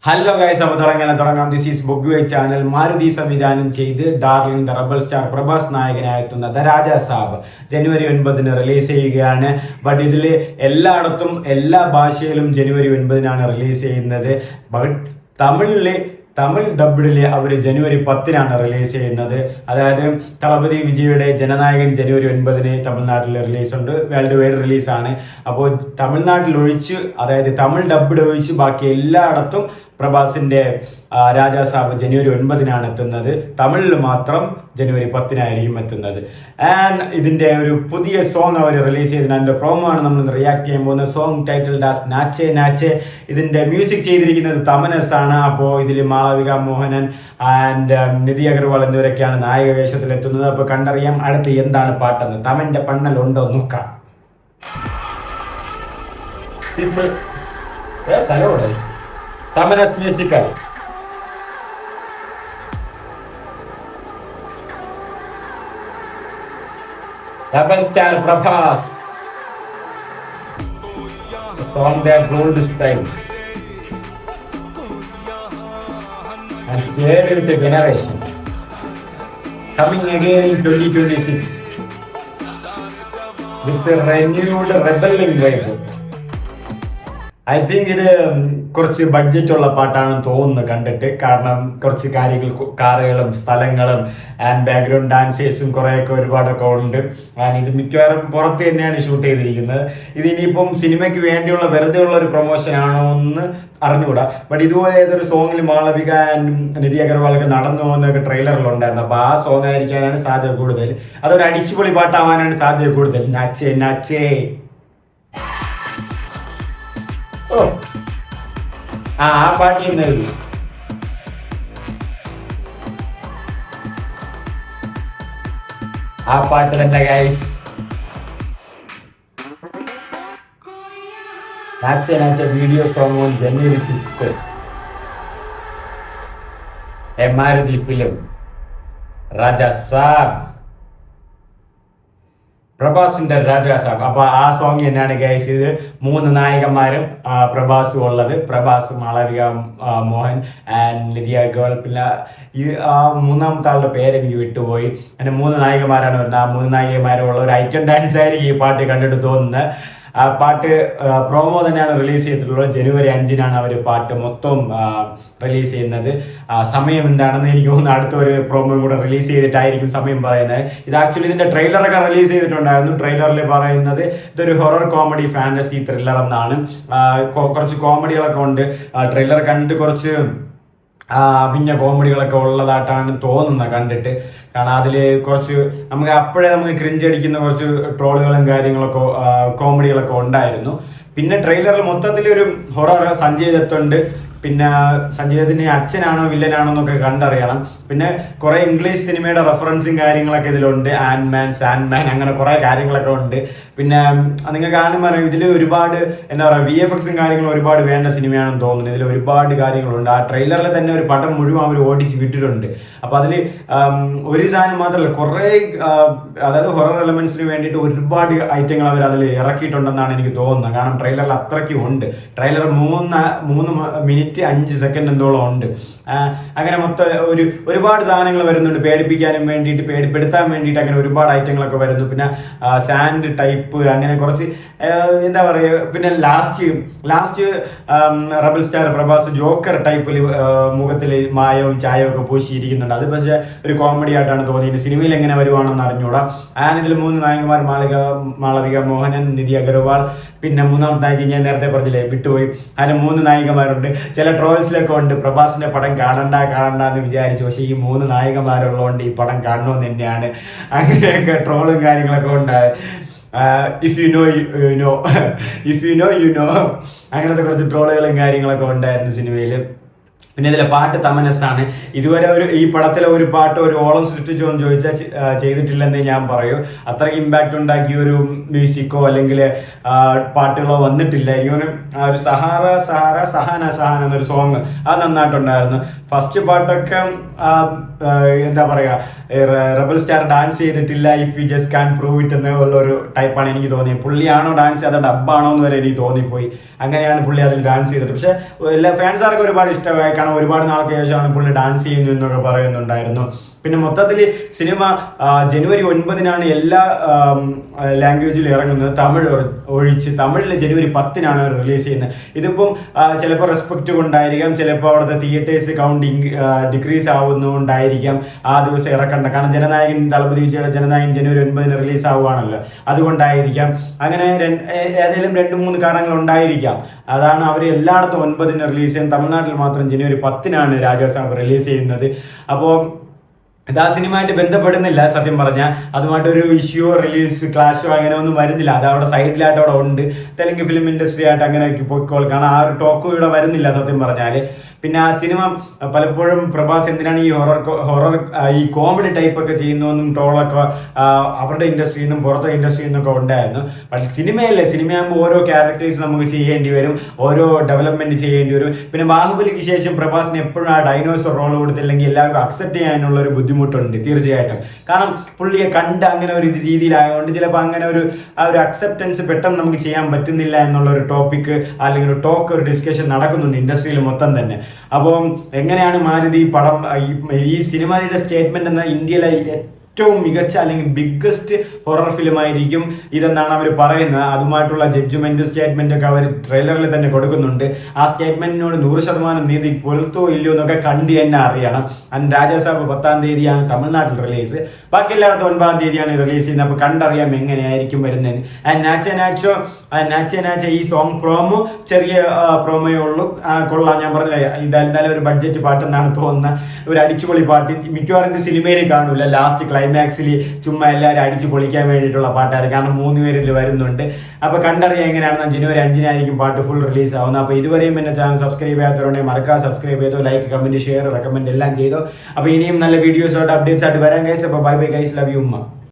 Hello guys, അപ്പോൾ തുടങ്ങാം. This is ബൊഗ്വേ ചാനൽ. മാരുതി സംവിധാനം ചെയ്ത് darling the rebel star Prabhas നായകനായെത്തുന്ന ദ രാജാ സാബ് ജനുവരി 9 റിലീസ് ചെയ്യുകയാണ്. ബട്ട് ഇതിൽ എല്ലായിടത്തും എല്ലാ ഭാഷയിലും ജനുവരി 9 റിലീസ് ചെയ്യുന്നത്. ബട്ട് തമിഴ് ഡബ്ഡിൽ അവർ ജനുവരി 10 റിലീസ് ചെയ്യുന്നത്. അതായത് തളപതി വിജയുടെ ജനനായകൻ ജനുവരി 9 തമിഴ്നാട്ടിൽ റിലീസുണ്ട്. World wide റിലീസാണ്. അപ്പോൾ തമിഴ്നാട്ടിൽ ഒഴിച്ച്, അതായത് തമിഴ് ഡബ്ഡ് ഒഴിച്ച് ബാക്കി എല്ലായിടത്തും പ്രഭാസിന്റെ രാജാ സാബ് ജനുവരി 9 എത്തുന്നത്. തമിഴിൽ മാത്രം ജനുവരി 10 എത്തുന്നത്. ആൻഡ് ഇതിന്റെ ഒരു പുതിയ സോങ് അവർ റിലീസ് ചെയ്തതിന് അതിന്റെ പ്രോമോ ആണ് നമ്മൾ റിയാക്ട് ചെയ്യാൻ പോകുന്നത്. Song title ഡാസ് നാച്ചേ നാച്ചേ. ഇതിന്റെ മ്യൂസിക് ചെയ്തിരിക്കുന്നത് തമനസ് ആണ്. അപ്പോൾ ഇതിൽ മാളവിക മോഹനൻ ആൻഡ് നിധി അഗർവാൾ എന്നിവരൊക്കെയാണ് നായക വേഷത്തിൽ എത്തുന്നത്. അപ്പോൾ കണ്ടറിയാം അടുത്ത് എന്താണ് പാട്ടെന്ന്. തമന്റെ പണ്ണൽ ഉണ്ടോ നോക്കാം. Tamanas musical. Double star Prabhas. It's on their gold style. And shared with the generations. Coming again in 2026. With a renewed rebelling vibe. I think ഇത് കുറച്ച് ബഡ്ജറ്റുള്ള പാട്ടാണെന്ന് തോന്നുന്നു കണ്ടിട്ട്. കാരണം കുറച്ച് കാര്യങ്ങൾ, കാറുകളും സ്ഥലങ്ങളും ആൻഡ് ബാക്ക്ഗ്രൗണ്ട് ഡാൻസേഴ്സും കുറേയൊക്കെ ഒരുപാടൊക്കെ ഉണ്ട്. ആൻഡ് ഇത് മിക്കവാറും പുറത്ത് തന്നെയാണ് ഷൂട്ട് ചെയ്തിരിക്കുന്നത്. ഇതിനിപ്പം സിനിമയ്ക്ക് വേണ്ടിയുള്ള വെറുതെ ഉള്ള ഒരു പ്രൊമോഷൻ ആണോ എന്ന് അറിഞ്ഞുകൂടാ. ബട്ട് ഇതുപോലെ ഏതൊരു സോങ്ങിൽ മാളവിക ആൻഡ് നിധി അഗർവാളൊക്കെ നടന്നു പോകുന്നതൊക്കെ ട്രെയിലറിലുണ്ടായിരുന്നു. അപ്പോൾ ആ സോങ് ആയിരിക്കാനാണ് സാധ്യത കൂടുതൽ. അതൊരു അടിച്ചുപൊളി പാട്ടാവാനാണ് സാധ്യത കൂടുതൽ. നാച്ചേ നാച്ചേ. ഓ ആ പാട്ട് ചെയ്യുന്നത് ആ പാട്ട് തന്നെ ഗൈസ്. നാച്ച video song on January 5 a Maruthi film Raja Saab, പ്രഭാസിന്റെ രാജാ സാബ്. അപ്പൊ ആ സോങ് തന്നെയാണ് ഗൈസ്. ഇത് 3 നായകന്മാരും പ്രഭാസും ഉള്ളത്. പ്രഭാസ്, മാളവിക മോഹൻ ആൻഡ് നിധി അഗർവാൾ. പിന്നെ ഈ മൂന്നാമത്തെ ആളുടെ പേര് എനിക്ക് വിട്ടുപോയി. അങ്ങനെ 3 നായകന്മാരാണ് വരുന്നത്. ആ 3 നായികമാരുള്ള ഒരു ഐറ്റം ഡാൻസ് ആയിരിക്കും ഈ പാട്ട് കണ്ടിട്ട് തോന്നുന്നത്. ആ പാട്ട് പ്രോമോ തന്നെയാണ് റിലീസ് ചെയ്തിട്ടുള്ളത്. ജനുവരി 5 അവർ പാട്ട് മൊത്തം റിലീസ് ചെയ്യുന്നത്. സമയം എന്താണെന്ന് എനിക്ക് തോന്നുന്നു അടുത്തൊരു പ്രോമോയും കൂടെ റിലീസ് ചെയ്തിട്ടായിരിക്കും സമയം പറയുന്നത്. ഇത് ആക്ച്വലി ഇതിന്റെ ട്രെയിലറൊക്കെ റിലീസ് ചെയ്തിട്ടുണ്ടായിരുന്നു. ട്രെയിലറിൽ പറയുന്നത് ഇതൊരു ഹൊറർ കോമഡി ഫാന്റസി ത്രില്ലർ എന്നാണ്. കുറച്ച് കോമഡികളൊക്കെ ഉണ്ട്. ട്രെയിലർ കണ്ടിട്ട് കുറച്ച് പിന്നെ കോമഡികളൊക്കെ ഉള്ളതായിട്ടാണ് തോന്നുന്നത് കണ്ടിട്ട്. കാരണം അതിൽ കുറച്ച് നമുക്ക് ക്രിഞ്ച് അടിക്കുന്ന കുറച്ച് ട്രോളുകളും കാര്യങ്ങളൊക്കെ കോമഡികളൊക്കെ ഉണ്ടായിരുന്നു. പിന്നെ ട്രെയിലറിൽ മൊത്തത്തിൽ ഒരു ഹൊറർ സഞ്ജയ് ദത്ത് ഉണ്ട്. പിന്നെ സഞ്ജയ് ദത്തിന്റെ അച്ഛനാണോ വില്ലനാണോ എന്നൊക്കെ കണ്ടറിയണം. പിന്നെ കുറെ ഇംഗ്ലീഷ് സിനിമയുടെ റെഫറൻസും കാര്യങ്ങളൊക്കെ ഇതിലുണ്ട്. ആൻഡ്മാൻ, സാൻഡ്മാൻ, അങ്ങനെ കുറെ കാര്യങ്ങളൊക്കെ ഉണ്ട്. പിന്നെ നിങ്ങൾക്ക് കാണുമ്പോൾ അറിയാം ഇതിൽ ഒരുപാട് എന്താ പറയുക VFXും കാര്യങ്ങളും ഒരുപാട് വേണ്ട സിനിമയാണെന്ന് തോന്നുന്നു. ഇതിൽ ഒരുപാട് കാര്യങ്ങളുണ്ട്. ആ ട്രെയിലറിൽ തന്നെ ഒരു പടം മുഴുവൻ അവർ ഓടിച്ച് വിട്ടിട്ടുണ്ട്. അപ്പൊ അതിൽ ഒരു സാധനം മാത്രമല്ല, കുറെ അതായത് ഹൊറർ എലമെന്റ്സിന് വേണ്ടിയിട്ട് ഒരുപാട് ഐറ്റങ്ങൾ അവർ അതിൽ ഇറക്കിയിട്ടുണ്ടെന്നാണ് എനിക്ക് തോന്നുന്നത്. കാരണം ട്രെയിലറിൽ അത്രയ്ക്കും ഉണ്ട്. ട്രെയിലർ 3 മിനിറ്റ് 5 സെക്കൻഡ് എന്തോളം ഉണ്ട്. അങ്ങനെ മൊത്തം ഒരുപാട് സാധനങ്ങൾ വരുന്നുണ്ട്. പേടിപ്പിക്കാനും വേണ്ടിയിട്ട്, പേടിപ്പെടുത്താൻ വേണ്ടിയിട്ട് അങ്ങനെ ഒരുപാട് ഐറ്റങ്ങളൊക്കെ വരുന്നു. പിന്നെ സാൻഡ് ടൈപ്പ് അങ്ങനെ കുറച്ച് എന്താ പറയുക. പിന്നെ ലാസ്റ്റ് റബൽ സ്റ്റാർ പ്രഭാസ് ജോക്കർ ടൈപ്പിൽ മുഖത്തിൽ മായവും ചായവും ഒക്കെ പൂശിയിരിക്കുന്നുണ്ട്. അത് പക്ഷേ ഒരു കോമഡി ആയിട്ടാണ് തോന്നിയത്. സിനിമയിൽ എങ്ങനെ വരുവാണെന്ന് അറിഞ്ഞൂടാ. ഇതിൽ 3 നായകന്മാർ മാളവിക മോഹനൻ, നിധി അഗർവാൾ. പിന്നെ മൂന്നാമത്തെ നായിക ഞാൻ നേരത്തെ പറഞ്ഞില്ലേ, വിട്ടുപോയി. അതിന് 3 നായികമാരുണ്ട്. ചില ട്രോൾസിലൊക്കെ ഉണ്ട് പ്രഭാസിന്റെ പടം കാണണ്ട എന്ന് വിചാരിച്ചു. പക്ഷെ ഈ 3 നായകന്മാരുള്ളതുകൊണ്ട് ഈ പടം കാണണമെന്ന് തന്നെയാണ്. അങ്ങനെയൊക്കെ ട്രോളും കാര്യങ്ങളൊക്കെ ഉണ്ടായി. If you know if you know അങ്ങനത്തെ കുറച്ച് ട്രോളുകളും കാര്യങ്ങളൊക്കെ ഉണ്ടായിരുന്നു സിനിമയിൽ. പിന്നെ ഇതിലെ പാട്ട് തമനസ്സാണ്. ഇതുവരെ ഈ പടത്തിലെ ഒരു പാട്ട് ഒരു ഓളം സൃഷ്ടിച്ചോ എന്ന് ചോദിച്ചാൽ ചെയ്തിട്ടില്ലെന്ന് ഞാൻ പറയൂ. അത്രയ്ക്ക് ഇമ്പാക്റ്റ് ഉണ്ടാക്കിയ ഒരു മ്യൂസിക്കോ അല്ലെങ്കിൽ പാട്ടുകളോ വന്നിട്ടില്ല. ഇവന് ഒരു സഹാന എന്നൊരു സോങ് അത് നന്നായിട്ടുണ്ടായിരുന്നു. ഫസ്റ്റ് പാട്ടൊക്കെ എന്താ പറയുക, റബൽ സ്റ്റാർ ഡാൻസ് ചെയ്തിട്ടില്ല, if you just can prove it എന്നുള്ളൊരു ടൈപ്പാണ് എനിക്ക് തോന്നിയത്. പുള്ളിയാണോ ഡാൻസ് ചെയ്ത ഡബ്ബാണോ എന്ന് വരെ എനിക്ക് തോന്നിപ്പോയി. അങ്ങനെയാണ് പുള്ളി അതിൽ ഡാൻസ് ചെയ്തിട്ട്. പക്ഷെ എല്ലാ ഫാൻസാർക്ക് ഒരുപാട് ഇഷ്ടമായി, കാരണം ഒരുപാട് നാൾക്ക് ശേഷമാണ് പുള്ളി ഡാൻസ് ചെയ്യുന്നു എന്നൊക്കെ പറയുന്നുണ്ടായിരുന്നു. പിന്നെ മൊത്തത്തിൽ സിനിമ ജനുവരി 9 എല്ലാ ലാംഗ്വേജിലും ഇറങ്ങുന്നത്, തമിഴ് ഒഴിച്ച്. തമിഴിൽ ജനുവരി 10 റിലീസ് ചെയ്യുന്നത്. ഇതിപ്പം ചിലപ്പോൾ റെസ്പെക്റ്റ് കൊണ്ടായിരിക്കാം, ചിലപ്പോൾ അവിടുത്തെ തിയേറ്റേഴ്സ് കൗണ്ട് ഡിക്രീസ് ആവുന്നതുകൊണ്ടായിരിക്കാം ആ ദിവസം ഇറക്കണ്ട. കാരണം ജനനായകൻ ദളപതി വിജയുടെ ജനനായകൻ ജനുവരി 9 റിലീസ് ആവുകയാണല്ലോ, അതുകൊണ്ടായിരിക്കാം. അങ്ങനെ ഏതെങ്കിലും 2-3 കാരണങ്ങൾ ഉണ്ടായിരിക്കാം. അതാണ് അവർ എല്ലായിടത്തും 9 റിലീസ് ചെയ്യുന്നത്. തമിഴ്നാട്ടിൽ മാത്രം ജനുവരി 10 രാജാസാബ് റിലീസ് ചെയ്യുന്നത്. അപ്പോൾ ഇത് ആ സിനിമയായിട്ട് ബന്ധപ്പെടുന്നില്ല സത്യം പറഞ്ഞാൽ. അതുമായിട്ടൊരു ഇഷ്യൂയോ റിലീസ് ക്ലാഷോ അങ്ങനെ ഒന്നും വരുന്നില്ല. അത് അവിടെ സൈഡിലായിട്ട് അവിടെ ഉണ്ട്. തെലുങ്ക് ഫിലിം ഇൻഡസ്ട്രി ആയിട്ട് അങ്ങനെ പോയിക്കോൾ. കാരണം ആ ഒരു ടോക്കും ഇവിടെ വരുന്നില്ല സത്യം പറഞ്ഞാൽ. പിന്നെ ആ സിനിമ പലപ്പോഴും പ്രഭാസ് എന്തിനാണ് ഈ ഹൊറർ ഈ കോമഡി ടൈപ്പ് ഒക്കെ ചെയ്യുന്നതെന്നും ട്രോളൊക്കെ അവരുടെ ഇൻഡസ്ട്രിയിൽ നിന്നും പുറത്തെ ഇൻഡസ്ട്രിയിൽ നിന്നൊക്കെ ഉണ്ടായിരുന്നു. പക്ഷേ സിനിമയല്ലേ, സിനിമയാകുമ്പോൾ ഓരോ ക്യാരക്ടേഴ്സ് നമുക്ക് ചെയ്യേണ്ടി വരും, ഓരോ ഡെവലപ്മെന്റ് ചെയ്യേണ്ടി വരും. പിന്നെ ബാഹുബലിക്ക് ശേഷം പ്രഭാസിന് എപ്പോഴും ആ ഡൈനോസർ റോൾ കൊടുത്തില്ലെങ്കിൽ എല്ലാവർക്കും അക്സെപ്റ്റ് ചെയ്യാനുള്ള ഒരു ബുദ്ധിമുട്ടുണ്ട് തീർച്ചയായിട്ടും. കാരണം പുള്ളിയെ കണ്ട് അങ്ങനെ ഒരു രീതിയിലായതുകൊണ്ട് ചിലപ്പോൾ അങ്ങനെ ഒരു അക്സെപ്റ്റൻസ് പെട്ടെന്ന് നമുക്ക് ചെയ്യാൻ പറ്റുന്നില്ല എന്നുള്ള ഒരു ടോപ്പിക്ക് അല്ലെങ്കിൽ ഒരു ടോക്ക്, ഒരു ഡിസ്കഷൻ നടക്കുന്നുണ്ട് ഇൻഡസ്ട്രിയിൽ മൊത്തം തന്നെ. അപ്പം എങ്ങനെയാണ് മാരുതി പടം ഈ സിനിമയുടെ സ്റ്റേറ്റ്മെന്റ് എന്ന ഇന്ത്യയിലെ ഏറ്റവും മികച്ച അല്ലെങ്കിൽ ബിഗ്ഗസ്റ്റ് ഹൊറർ ഫിലിം ആയിരിക്കും ഇതെന്നാണ് അവർ പറയുന്നത്. അതുമായിട്ടുള്ള ജഡ്ജ്മെന്റ് സ്റ്റേറ്റ്മെന്റ് ഒക്കെ അവർ ട്രെയിലറിൽ തന്നെ കൊടുക്കുന്നുണ്ട്. ആ സ്റ്റേറ്റ്മെന്റിനോട് 100% നീതി പുലർത്തോ ഇല്ലയോ എന്നൊക്കെ കണ്ടു തന്നെ അറിയണം. ആൻഡ് രാജാസാബ് 10 തീയതിയാണ് തമിഴ്നാട്ടിൽ റിലീസ്, ബാക്കി എല്ലായിടത്തും 9 തീയതിയാണ് റിലീസ് ചെയ്യുന്നത്. അപ്പോൾ കണ്ടറിയാം എങ്ങനെയായിരിക്കും വരുന്നത്. ആൻഡ് നാച്ചോ ഈ സോങ് പ്രോമോ ചെറിയ പ്രോമോയേ ഉള്ളൂ, കൊള്ളാം. ഞാൻ പറഞ്ഞില്ല, ഇതെന്തായാലും ഒരു ബഡ്ജറ്റ് പാട്ടെന്നാണ് തോന്നുന്നത്. ഒരു അടിച്ചുപൊളി പാട്ട്. മിക്കവാറും ഇത് സിനിമയിൽ കാണൂല, ലാസ്റ്റ് ക്ലൈമാക്സിൽ ചുമ്മാ എല്ലാവരും അടിച്ചു പൊളിക്കാൻ വേണ്ടിയിട്ടുള്ള പാട്ടായിരുന്നു. കാരണം 3 പേരിൽ വരുന്നുണ്ട്. അപ്പോൾ കണ്ടറിയാം എങ്ങനെയാണെന്ന്. ജനുവരി 5 പാട്ട് ഫുൾ റിലീസ് ആവുന്നത്. അപ്പോൾ ഇതുവരെയും എന്നെ ചാനൽ സബ്സ്ക്രൈബ് ചെയ്യാത്തവരുണ്ടെങ്കിൽ മറക്കാതെ സബ്സ്ക്രൈബ് ചെയ്തോ, ലൈക്ക്, കമന്റ്, ഷെയർ, റെക്കമെൻഡ് എല്ലാം ചെയ്തോ. അപ്പോൾ ഇനിയും നല്ല വീഡിയോസ് ആയിട്ട് അപ്ഡേറ്റ്സ് ആയിട്ട് വരാൻ ഗൈസ്. അപ്പോൾ bye bye guys, love you ഉമ്മ.